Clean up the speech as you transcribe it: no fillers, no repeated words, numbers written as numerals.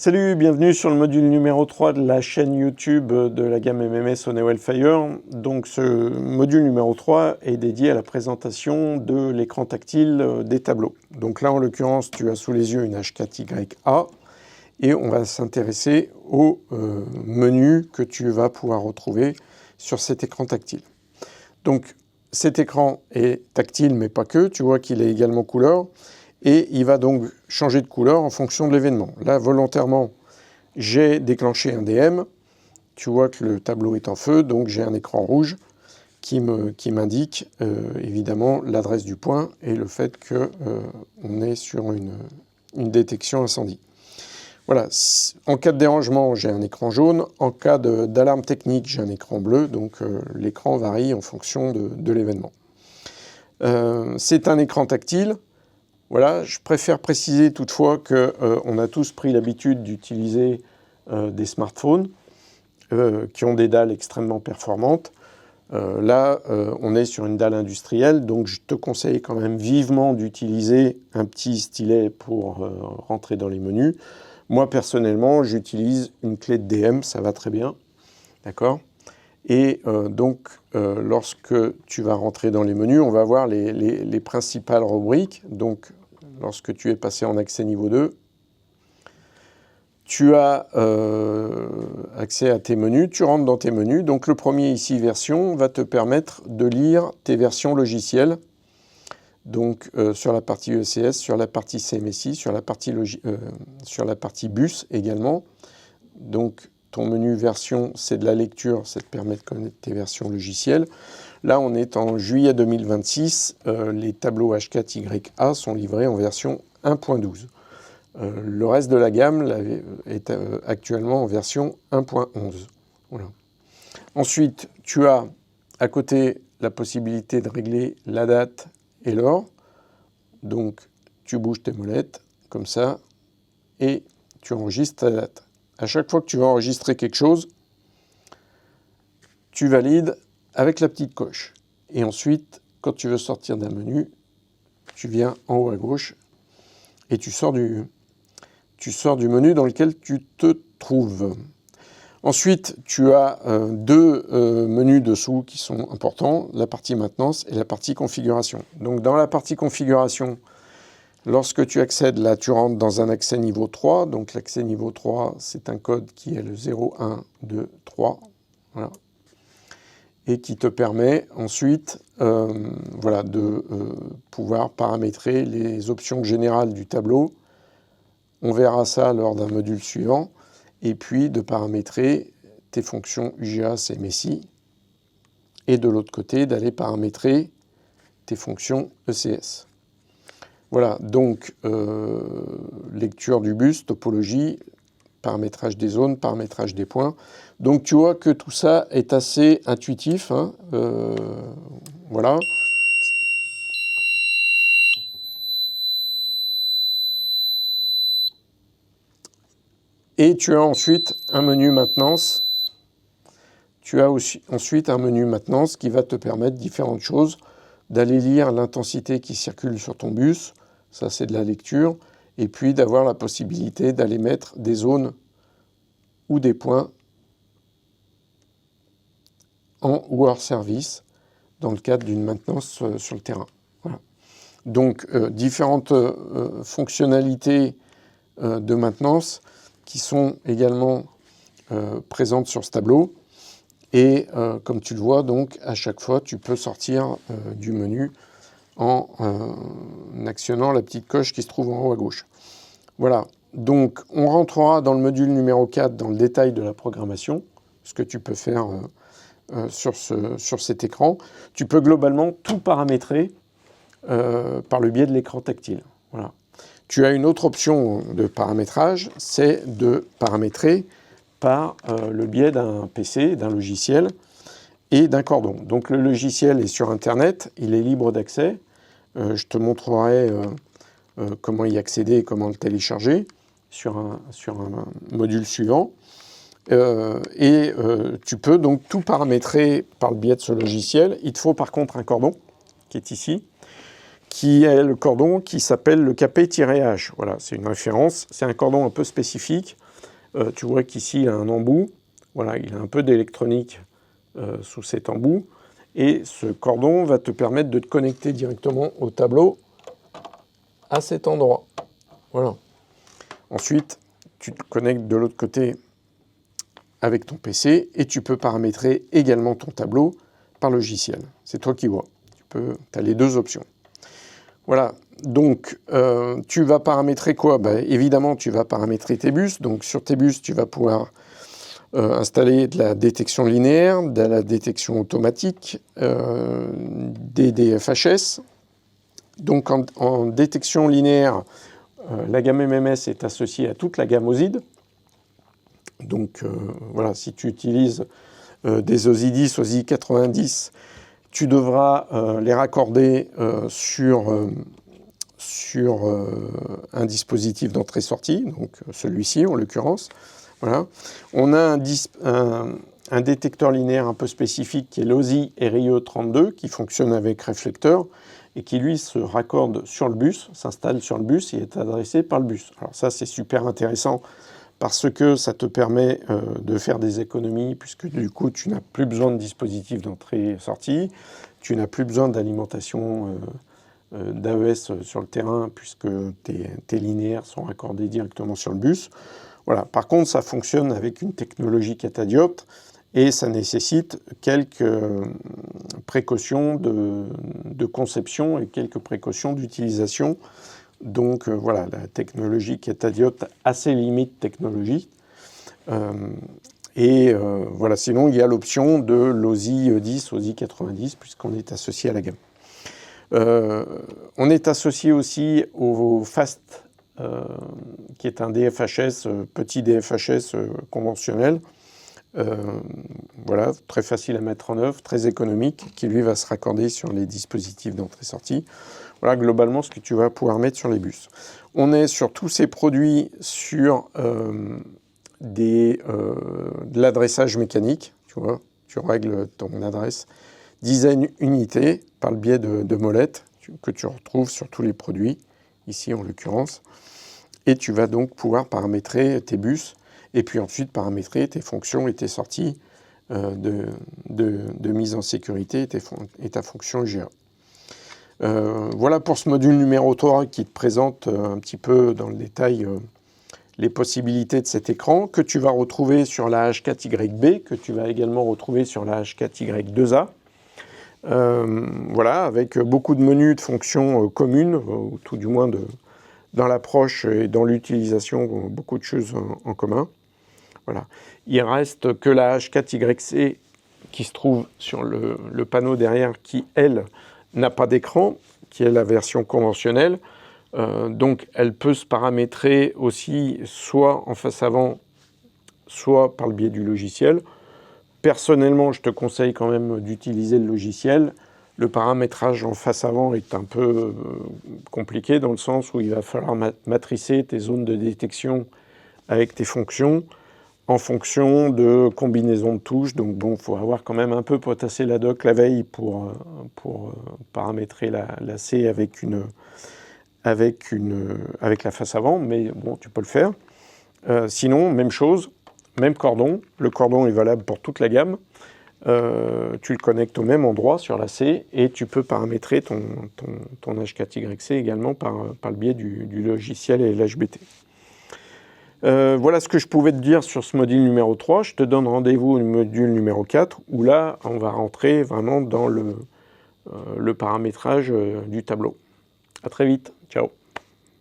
Salut, bienvenue sur le module numéro 3 de la chaîne YouTube de la gamme MMS Honey Wildfire. Donc ce module numéro 3 est dédié à la présentation de l'écran tactile des tableaux. Donc là en l'occurrence tu as sous les yeux une H4YA et on va s'intéresser au menu que tu vas pouvoir retrouver sur cet écran tactile. Donc cet écran est tactile mais pas que, tu vois qu'il est également couleur. Et il va donc changer de couleur en fonction de l'événement. Là, volontairement, j'ai déclenché un DM. Tu vois que le tableau est en feu, donc j'ai un écran rouge qui m'indique évidemment l'adresse du point et le fait qu'on est sur une détection incendie. Voilà, en cas de dérangement, j'ai un écran jaune. En cas d'alarme technique, j'ai un écran bleu. Donc l'écran varie en fonction de l'événement. C'est un écran tactile. Voilà, je préfère préciser toutefois qu'on a tous pris l'habitude d'utiliser des smartphones qui ont des dalles extrêmement performantes. Là, on est sur une dalle industrielle, donc je te conseille quand même vivement d'utiliser un petit stylet pour rentrer dans les menus. Moi, personnellement, j'utilise une clé de DM, ça va très bien, d'accord ? Et donc, lorsque tu vas rentrer dans les menus, on va voir les principales rubriques. Donc, lorsque tu es passé en accès niveau 2, tu as accès à tes menus, tu rentres dans tes menus. Donc, le premier ici, version, va te permettre de lire tes versions logicielles. Donc, sur la partie ECS, sur la partie CMSI, sur la partie bus également. Donc, ton menu version, c'est de la lecture, ça te permet de connaître tes versions logicielles. Là, on est en juillet 2026, les tableaux H4YA sont livrés en version 1.12. Le reste de la gamme est actuellement en version 1.11. Voilà. Ensuite, tu as à côté la possibilité de régler la date et l'heure. Donc, tu bouges tes molettes comme ça et tu enregistres ta date. À chaque fois que tu vas enregistrer quelque chose, tu valides avec la petite coche. Et ensuite, quand tu veux sortir d'un menu, tu viens en haut à gauche et tu sors du menu dans lequel tu te trouves. Ensuite, tu as deux menus dessous qui sont importants, la partie maintenance et la partie configuration. Donc dans la partie configuration, lorsque tu accèdes, là, tu rentres dans un accès niveau 3. Donc l'accès niveau 3, c'est un code qui est le 0, 1, 2, 3. Voilà. Et qui te permet ensuite voilà, de pouvoir paramétrer les options générales du tableau. On verra ça lors d'un module suivant. Et puis de paramétrer tes fonctions UGA, CMSI. Et de l'autre côté, d'aller paramétrer tes fonctions ECS. Voilà, donc lecture du bus, topologie, paramétrage des zones, paramétrage des points. Donc tu vois que tout ça est assez intuitif. Hein, voilà. Et tu as ensuite un menu maintenance. Tu as aussi ensuite un menu maintenance qui va te permettre différentes choses. D'aller lire l'intensité qui circule sur ton bus, ça c'est de la lecture. Et puis d'avoir la possibilité d'aller mettre des zones ou des points en ou hors service dans le cadre d'une maintenance sur le terrain. Voilà. Donc différentes fonctionnalités de maintenance qui sont également présentes sur ce tableau. Et comme tu le vois, donc à chaque fois, tu peux sortir du menu en actionnant la petite coche qui se trouve en haut à gauche. Voilà. Donc on rentrera dans le module numéro 4 dans le détail de la programmation, ce que tu peux faire sur cet écran. Tu peux globalement tout paramétrer par le biais de l'écran tactile. Voilà. Tu as une autre option de paramétrage, c'est de paramétrer par le biais d'un PC, d'un logiciel et d'un cordon. Donc le logiciel est sur Internet, il est libre d'accès. Je te montrerai comment y accéder et comment le télécharger sur un module suivant. Tu peux donc tout paramétrer par le biais de ce logiciel. Il te faut par contre un cordon qui est ici, qui est le cordon qui s'appelle le KP-H. Voilà, c'est une référence. C'est un cordon un peu spécifique. Tu vois qu'ici, il a un embout. Voilà, il a un peu d'électronique sous cet embout. Et ce cordon va te permettre de te connecter directement au tableau à cet endroit. Voilà. Ensuite, tu te connectes de l'autre côté avec ton PC et tu peux paramétrer également ton tableau par logiciel. C'est toi qui vois. Tu as les deux options. Voilà, donc tu vas paramétrer quoi? Évidemment, tu vas paramétrer tes bus. Donc sur tes bus, tu vas pouvoir installer de la détection linéaire, de la détection automatique, des DFHS. Donc en détection linéaire, la gamme MMS est associée à toute la gamme OSID. Donc voilà, si tu utilises des OSI 10, OSI 90, tu devras les raccorder sur un dispositif d'entrée-sortie, donc celui-ci en l'occurrence. Voilà. On a un détecteur linéaire un peu spécifique qui est l'OSI RIE32 qui fonctionne avec réflecteur et qui lui se raccorde sur le bus, s'installe sur le bus et est adressé par le bus. Alors ça c'est super intéressant parce que ça te permet de faire des économies puisque du coup tu n'as plus besoin de dispositif d'entrée-sortie, tu n'as plus besoin d'alimentation d'AES sur le terrain puisque tes linéaires sont raccordés directement sur le bus. Voilà. Par contre, ça fonctionne avec une technologie catadioptre et ça nécessite quelques précautions de conception et quelques précautions d'utilisation. Donc voilà, la technologie catadioptre a ses limites technologiques. Voilà, sinon il y a l'option de l'OSI 10, OSI 90 puisqu'on est associé à la gamme. On est associé aussi au FAST, qui est un DFHS, petit DFHS conventionnel. Voilà, très facile à mettre en œuvre, très économique, qui lui va se raccorder sur les dispositifs d'entrée-sortie. Voilà globalement ce que tu vas pouvoir mettre sur les bus. On est sur tous ces produits sur de l'adressage mécanique, tu vois, tu règles ton adresse design unité par le biais de molettes que tu retrouves sur tous les produits, ici en l'occurrence. Et tu vas donc pouvoir paramétrer tes bus et puis ensuite paramétrer tes fonctions et tes sorties de mise en sécurité et ta fonction GA. Voilà pour ce module numéro 3 qui te présente un petit peu dans le détail les possibilités de cet écran que tu vas retrouver sur la H4YB, que tu vas également retrouver sur la H4Y2A. Voilà, avec beaucoup de menus de fonctions communes, ou tout du moins dans l'approche et dans l'utilisation, beaucoup de choses en commun. Voilà. Il reste que la H4YC qui se trouve sur le panneau derrière qui, elle, n'a pas d'écran, qui est la version conventionnelle. Donc, elle peut se paramétrer aussi soit en face avant, soit par le biais du logiciel. Personnellement, je te conseille quand même d'utiliser le logiciel. Le paramétrage en face avant est un peu compliqué dans le sens où il va falloir matricer tes zones de détection avec tes fonctions en fonction de combinaisons de touches. Donc bon, il faut avoir quand même un peu potassé la doc la veille pour paramétrer la C avec la face avant, mais bon, tu peux le faire. Sinon, même chose, même cordon. Le cordon est valable pour toute la gamme. Tu le connectes au même endroit sur la C et tu peux paramétrer ton H4YC également par le biais du logiciel et l'HBT. Voilà ce que je pouvais te dire sur ce module numéro 3. Je te donne rendez-vous au module numéro 4 où là, on va rentrer vraiment dans le paramétrage du tableau. À très vite. Ciao.